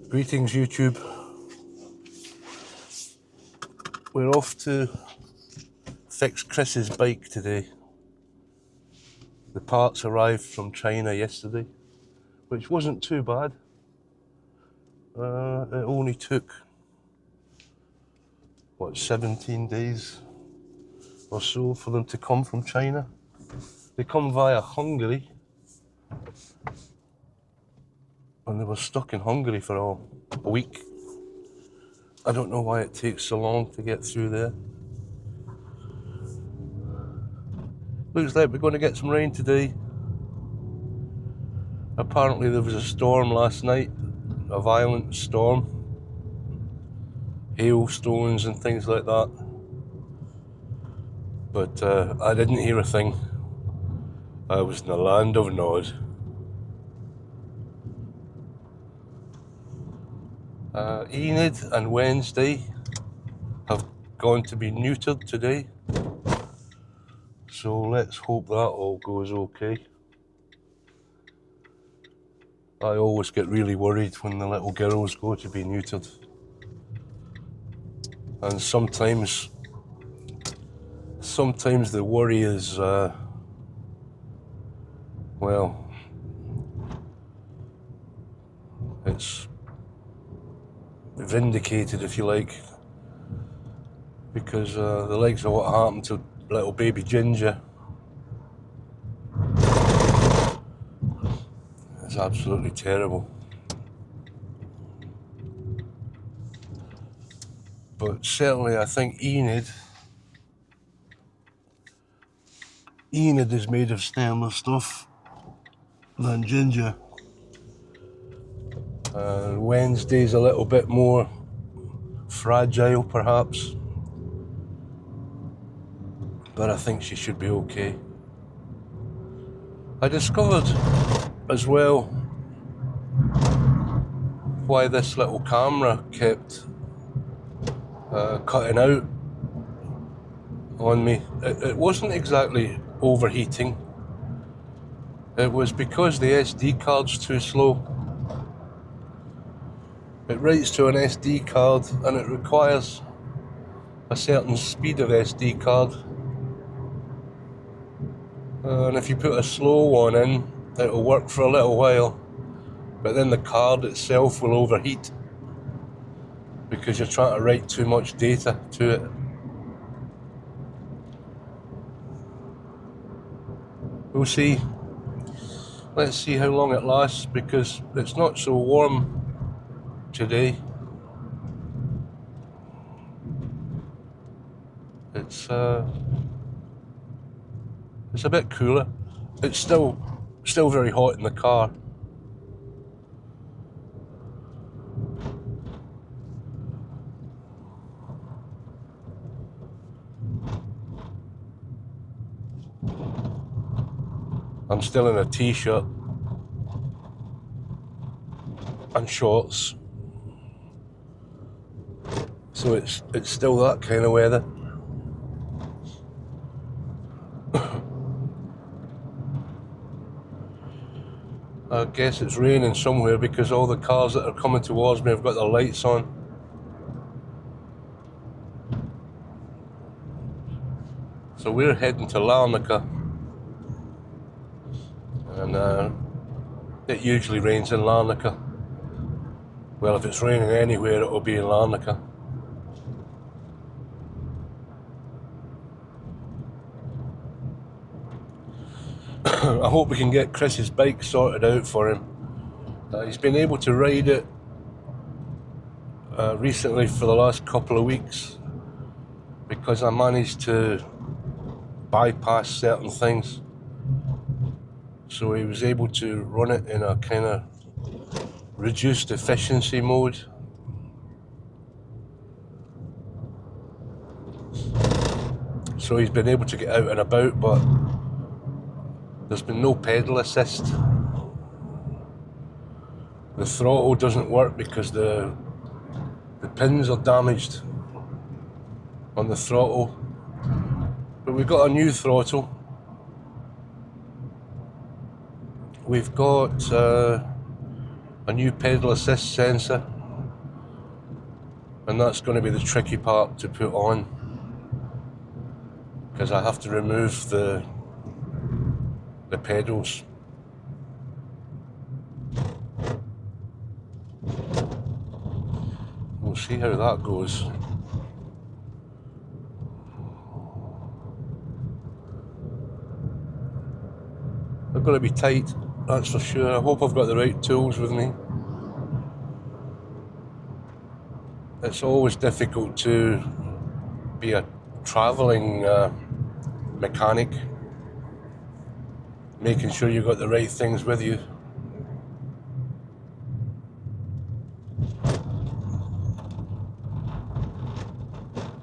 Greetings YouTube. We're off to fix Chris's bike today. The parts arrived from China yesterday, which wasn't too bad. It only took, 17 days or so for them to come from China. They come via Hungary, and they were stuck in Hungary for a week. I don't know why it takes so long to get through there. Looks like we're going to get some rain today. Apparently there was a storm last night, a violent storm, hailstones and things like that. But I didn't hear a thing. I was in the land of Nod. Enid and Wednesday have gone to be neutered today, so let's hope that all goes okay. I always get really worried when the little girls go to be neutered, and sometimes the worry is well, it's vindicated, if you like, because the likes of what happened to little baby Ginger is absolutely terrible. But certainly I think Enid is made of sterner stuff than Ginger. Wednesday's a little bit more fragile perhaps, but I think she should be okay. I discovered as well why this little camera kept cutting out on me. It wasn't exactly overheating. It was because the SD card's too slow. It writes to an SD card and it requires a certain speed of SD card. And if you put a slow one in, it'll work for a little while, but then the card itself will overheat because you're trying to write too much data to it. We'll see. Let's see how long it lasts, because it's not so warm today. It's a bit cooler. It's still very hot in the car. I'm still in a t-shirt and shorts, so it's still that kind of weather. I guess it's raining somewhere because all the cars that are coming towards me have got their lights on. So we're heading to Larnaca, and it usually rains in Larnaca. Well, if it's raining anywhere, it'll be in Larnaca. I hope we can get Chris's bike sorted out for him. He's been able to ride it recently for the last couple of weeks because I managed to bypass certain things. So he was able to run it in a kind of reduced efficiency mode. So he's been able to get out and about, but there's been no pedal assist. The throttle doesn't work because the pins are damaged on the throttle. But we've got a new throttle. We've got a new pedal assist sensor. And that's going to be the tricky part to put on, because I have to remove the pedals. We'll see how that goes. They're going to be tight, that's for sure. I hope I've got the right tools with me. It's always difficult to be a travelling mechanic, making sure you've got the right things with you.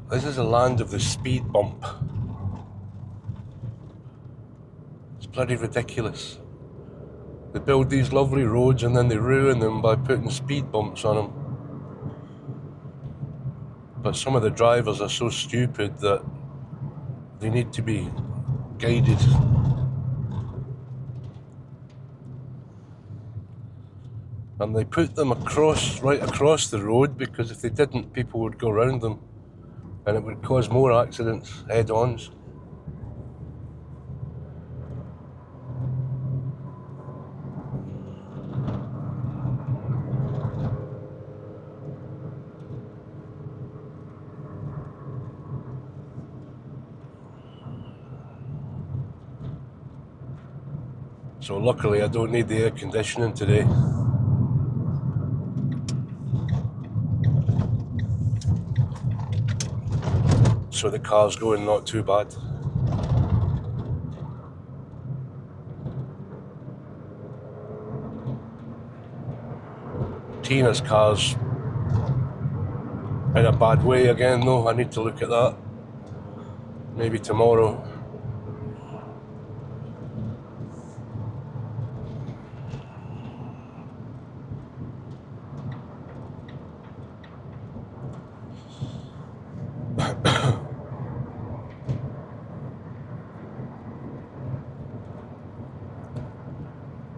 This is the land of the speed bump. It's bloody ridiculous. They build these lovely roads and then they ruin them by putting speed bumps on them. But some of the drivers are so stupid that they need to be guided. And they put them right across the road, because if they didn't, people would go around them and it would cause more accidents, head-ons. So luckily I don't need the air conditioning today. So the car's going not too bad. Tina's car's in a bad way again though. I need to look at that. Maybe tomorrow.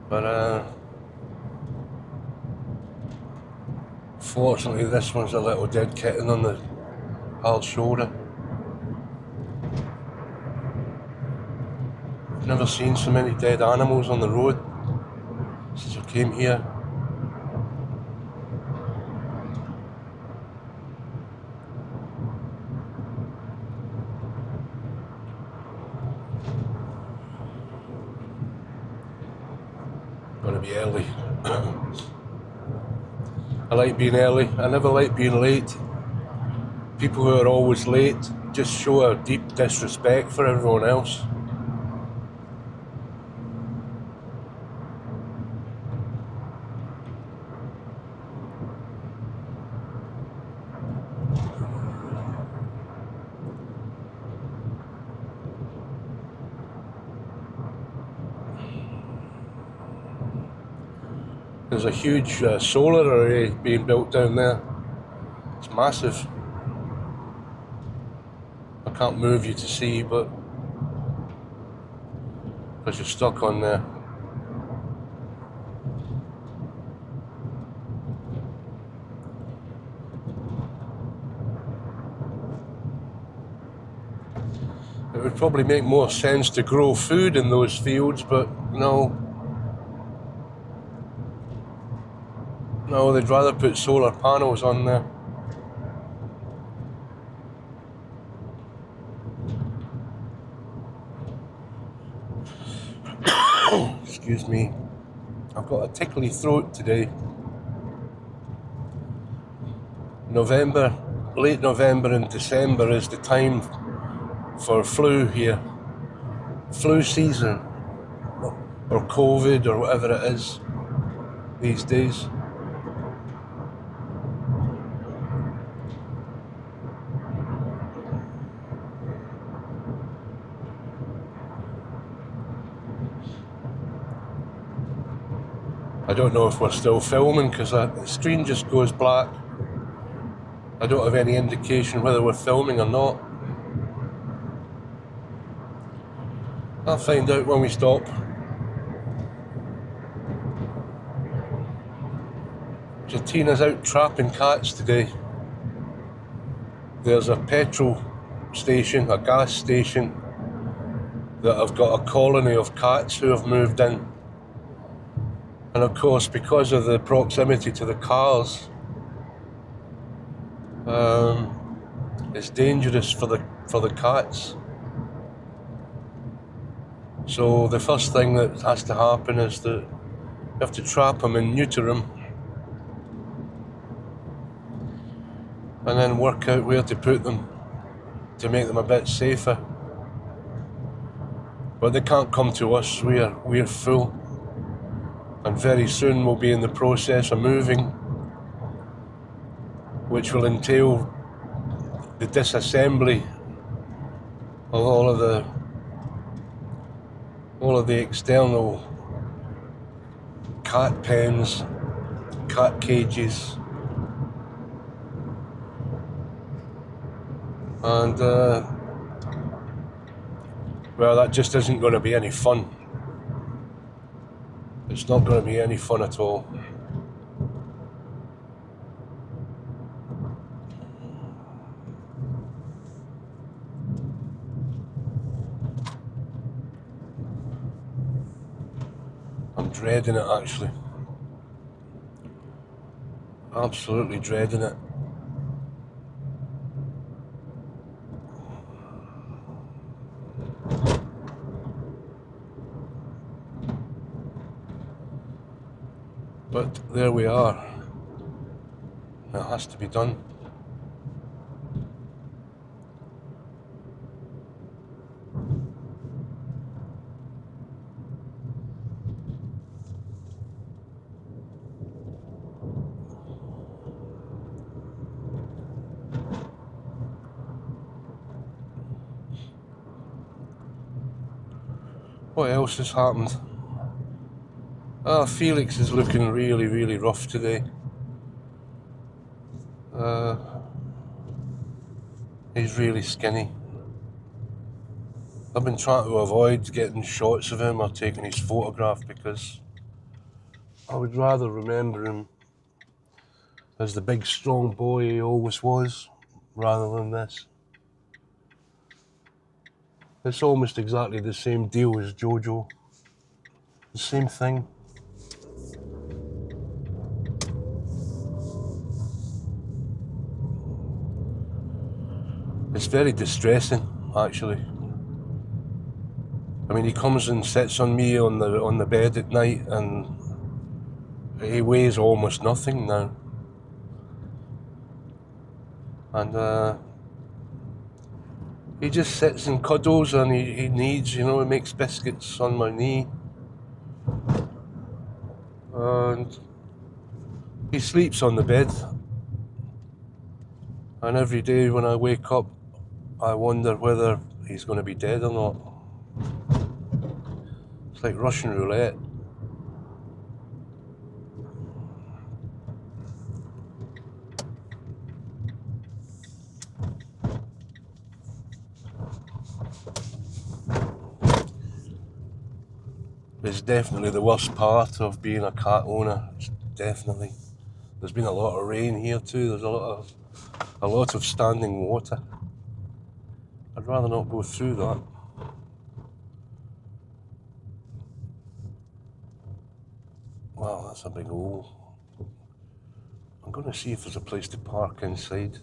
But fortunately this one's a little dead kitten on the Hal's shoulder. I've never seen so many dead animals on the road since I came here. Gonna be early. I like being early. I never like being late. People who are always late just show a deep disrespect for everyone else. There's a huge solar array being built down there. It's massive. I can't move you to see, but because you're stuck on there. It would probably make more sense to grow food in those fields, but no. No, they'd rather put solar panels on there. Excuse me. I've got a tickly throat today. Late November and December is the time for flu here. Flu season. Or COVID or whatever it is these days. I don't know if we're still filming because the screen just goes black. I don't have any indication whether we're filming or not. I'll find out when we stop. So Tina's out trapping cats today. there's a petrol station, a gas station, that have got a colony of cats who have moved in. And of course, because of the proximity to the cars, it's dangerous for the cats. So the first thing that has to happen is that you have to trap them and neuter them, and then work out where to put them to make them a bit safer. But they can't come to us, we're full. And very soon we'll be in the process of moving, which will entail the disassembly of all of the external cat pens, cat cages, and well, that just isn't going to be any fun. It's not going to be any fun at all. I'm dreading it, actually. Absolutely dreading it. But there we are. It has to be done. What else has happened? Felix is looking really, really rough today. He's really skinny. I've been trying to avoid getting shots of him or taking his photograph because I would rather remember him as the big strong boy he always was, rather than this. It's almost exactly the same deal as Jojo. The same thing. It's very distressing, actually. I mean, he comes and sits on me on the bed at night, and he weighs almost nothing now. And he just sits and cuddles, and he needs, he makes biscuits on my knee. And he sleeps on the bed. And every day when I wake up, I wonder whether he's going to be dead or not. It's like Russian roulette. It's definitely the worst part of being a cat owner. It's definitely. There's been a lot of rain here too. There's a lot of standing water. I'd rather not go through that. Wow, that's a big hole. I'm going to see if there's a place to park inside.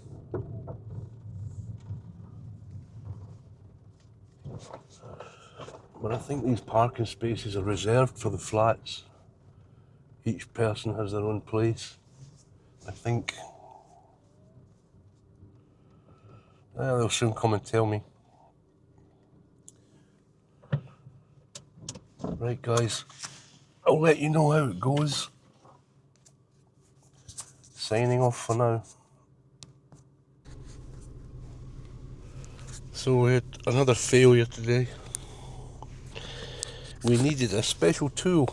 But I think these parking spaces are reserved for the flats. Each person has their own place, I think. They'll soon come and tell me. Right, guys, I'll let you know how it goes. Signing off for now. So we had another failure today. We needed a special tool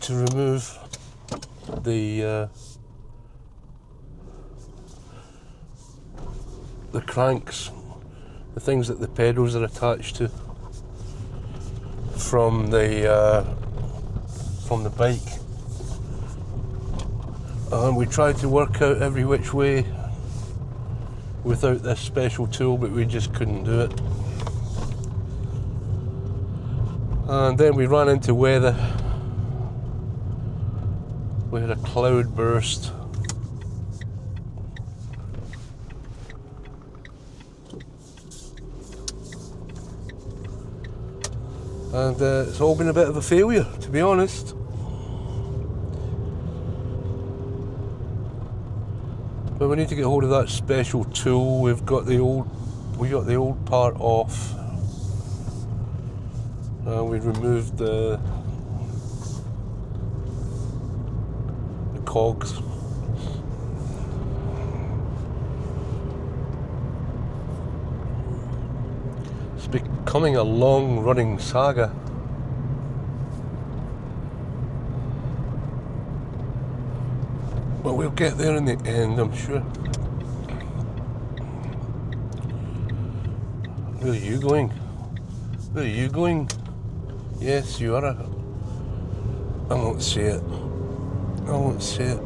to remove the cranks, the things that the pedals are attached to from the bike. And we tried to work out every which way without this special tool, but we just couldn't do it. And then we ran into weather. We had a cloud burst. And it's all been a bit of a failure, to be honest. But we need to get hold of that special tool. We got the old part off. We removed the cogs. It's becoming a long-running saga. But we'll get there in the end, I'm sure. Where are you going? Where are you going? Yes, you are. I won't say it. I won't say it.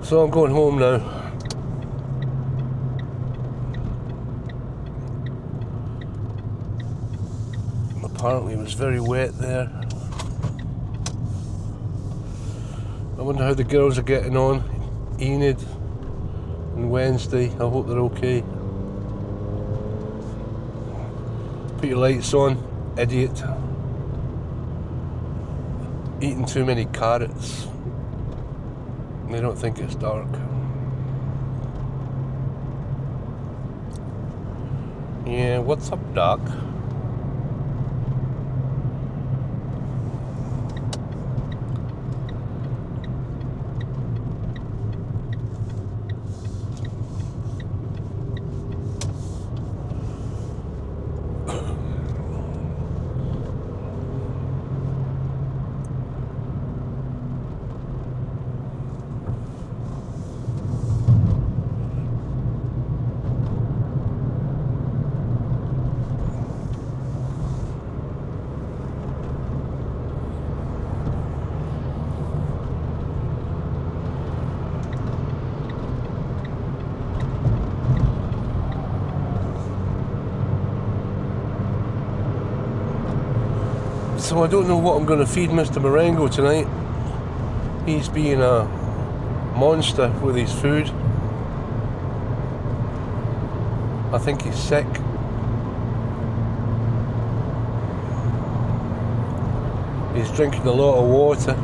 So I'm going home now. Apparently it was very wet there. I wonder how the girls are getting on. Enid and Wednesday, I hope they're okay. Put your lights on, idiot. Eating too many carrots. They don't think it's dark. Yeah, what's up, Doc? So I don't know what I'm going to feed Mr. Marengo tonight. He's being a monster with his food. I think he's sick. He's drinking a lot of water.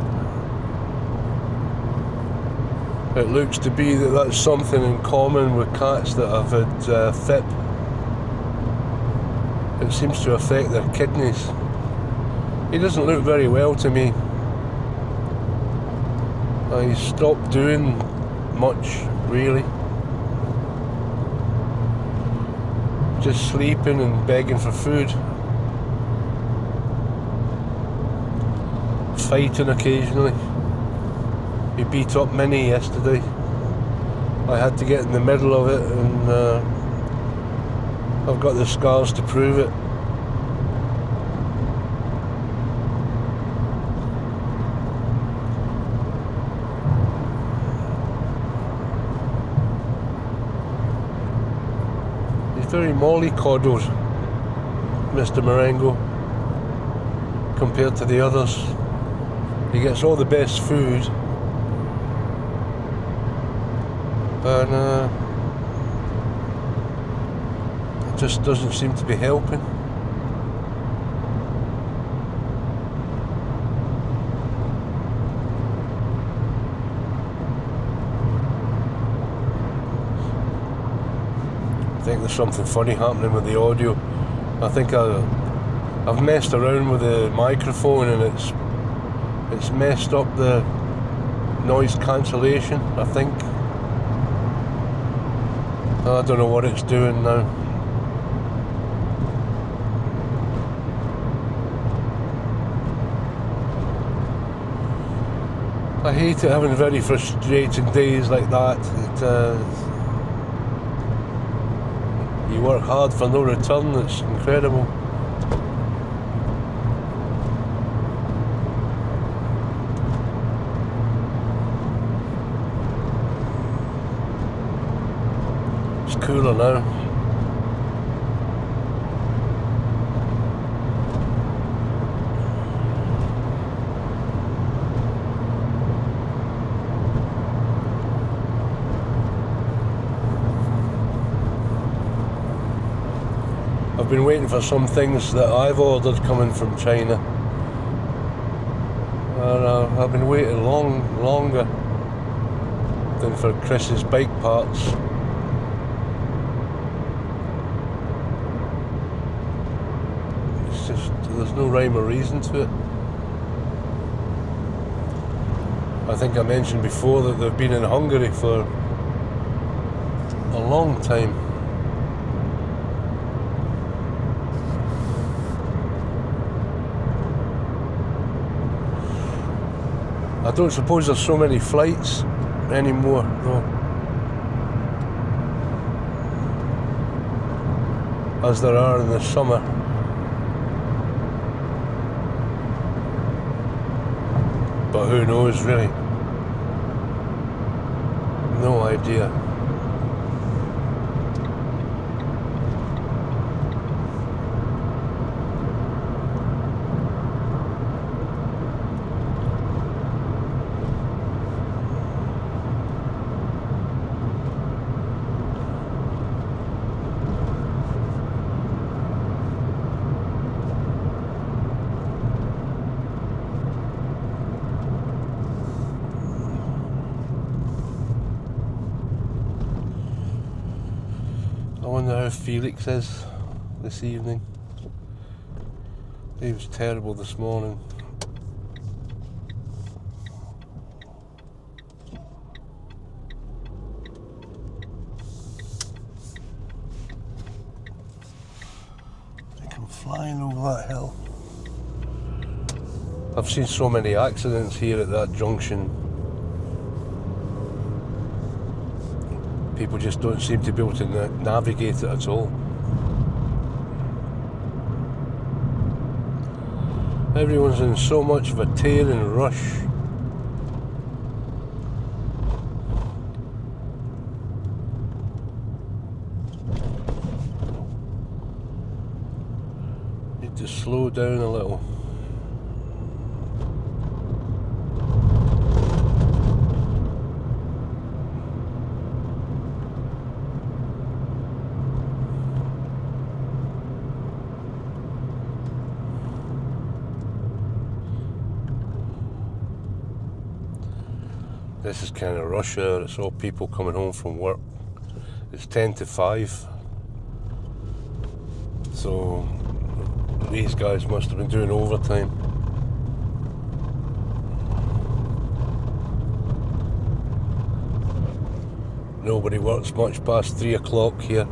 It looks to be that that's something in common with cats that have had FIP. It seems to affect their kidneys. He doesn't look very well to me. He's stopped doing much, really. Just sleeping and begging for food. Fighting occasionally. He beat up Minnie yesterday. I had to get in the middle of it, and I've got the scars to prove it. Very mollycoddled, Mr. Marengo, compared to the others. He gets all the best food, and it just doesn't seem to be helping. I think there's something funny happening with the audio. I think I've messed around with the microphone, and it's messed up the noise cancellation, I think. I don't know what it's doing now. I hate it having very frustrating days like that. You work hard for no return, it's incredible. It's cooler now. I've been waiting for some things that I've ordered coming from China, and I've been waiting longer than for Chris's bike parts. It's just, there's no rhyme or reason to it. I think I mentioned before that they've been in Hungary for a long time. I don't suppose there's so many flights anymore, though, as there are in the summer. But who knows, really? No idea. I wonder how Felix is this evening. He was terrible this morning. I think I'm flying over that hill. I've seen so many accidents here at that junction. People just don't seem to be able to navigate it at all. Everyone's in so much of a tearing rush. Need to slow down a little. This is kind of rush hour, it's all people coming home from work. It's 10 to 5. So these guys must have been doing overtime. Nobody works much past 3 o'clock here,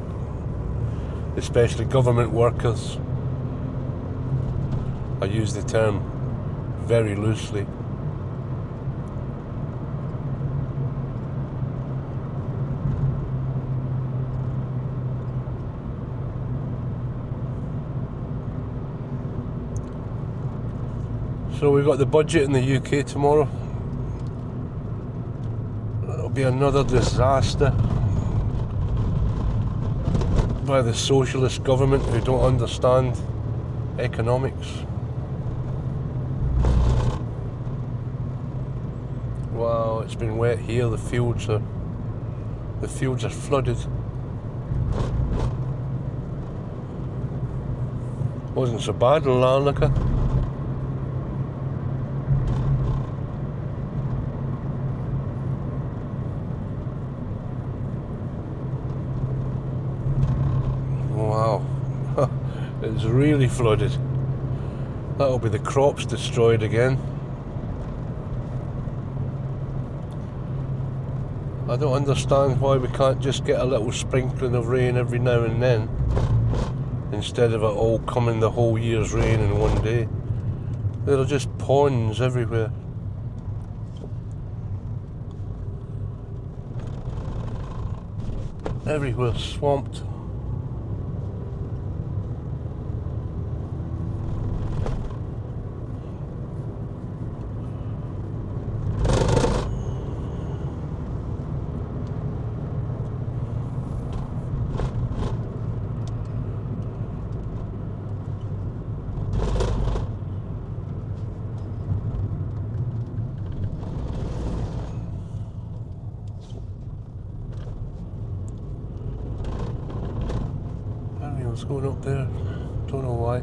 especially government workers. I use the term very loosely. So we've got the budget in the UK tomorrow. It'll be another disaster by the socialist government who don't understand economics. Wow, it's been wet here. The fields are flooded. Wasn't so bad in Larnaca. Wow, it's really flooded. That'll be the crops destroyed again. I don't understand why we can't just get a little sprinkling of rain every now and then, instead of it all coming the whole year's rain in one day. There are just ponds everywhere. Everywhere swamped. What's going up there? Don't know why.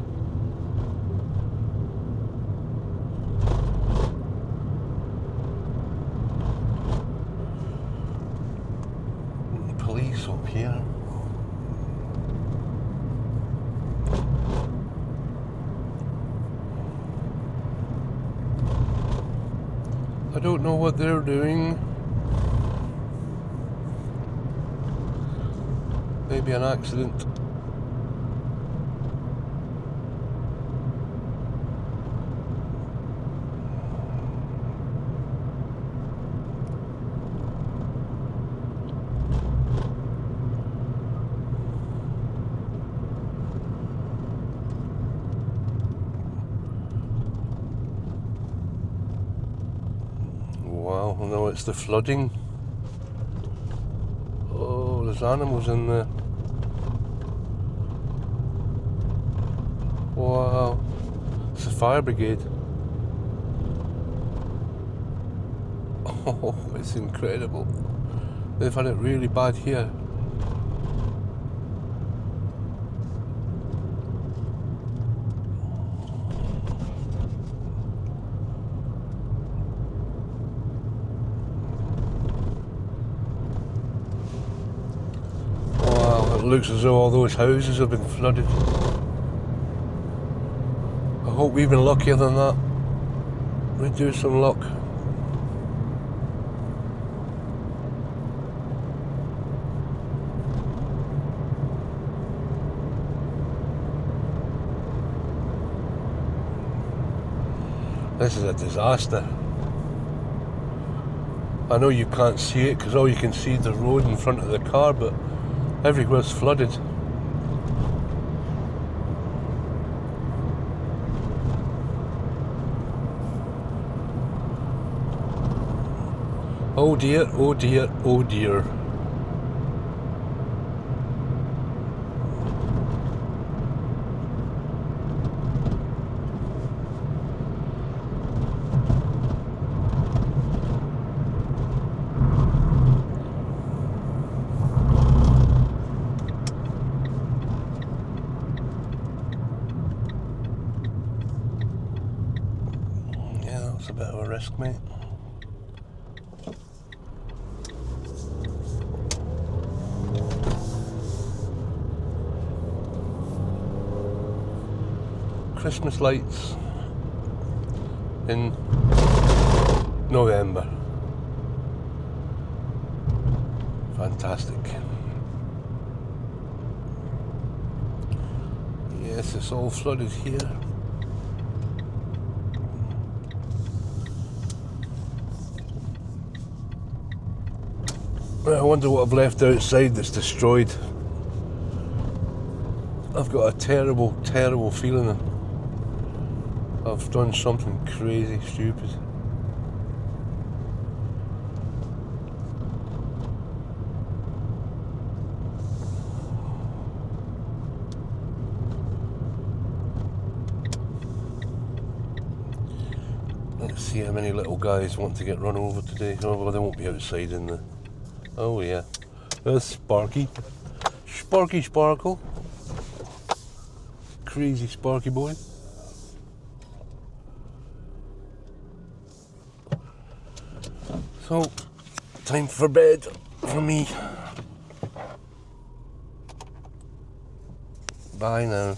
Police up here. I don't know what they're doing. Maybe an accident. Wow, no, it's the flooding. Oh, there's animals in there. Wow, it's the fire brigade. Oh, it's incredible. They've had it really bad here. Wow, it looks as though all those houses have been flooded. I hope we've been luckier than that. We do some luck. This is a disaster. I know you can't see it because all you can see is the road in front of the car, but everywhere's flooded. Oh dear, oh dear, oh dear. Yeah, that was a bit of a risk, mate. Christmas lights in November. Fantastic. Yes, it's all flooded here. I wonder what I've left outside that's destroyed. I've got a terrible, terrible feeling I've done something crazy, stupid. Let's see how many little guys want to get run over today. Oh, well, they won't be outside in the... Oh yeah, there's Sparky. Sparky Sparkle. Crazy Sparky boy. So, time for bed for me. Bye now.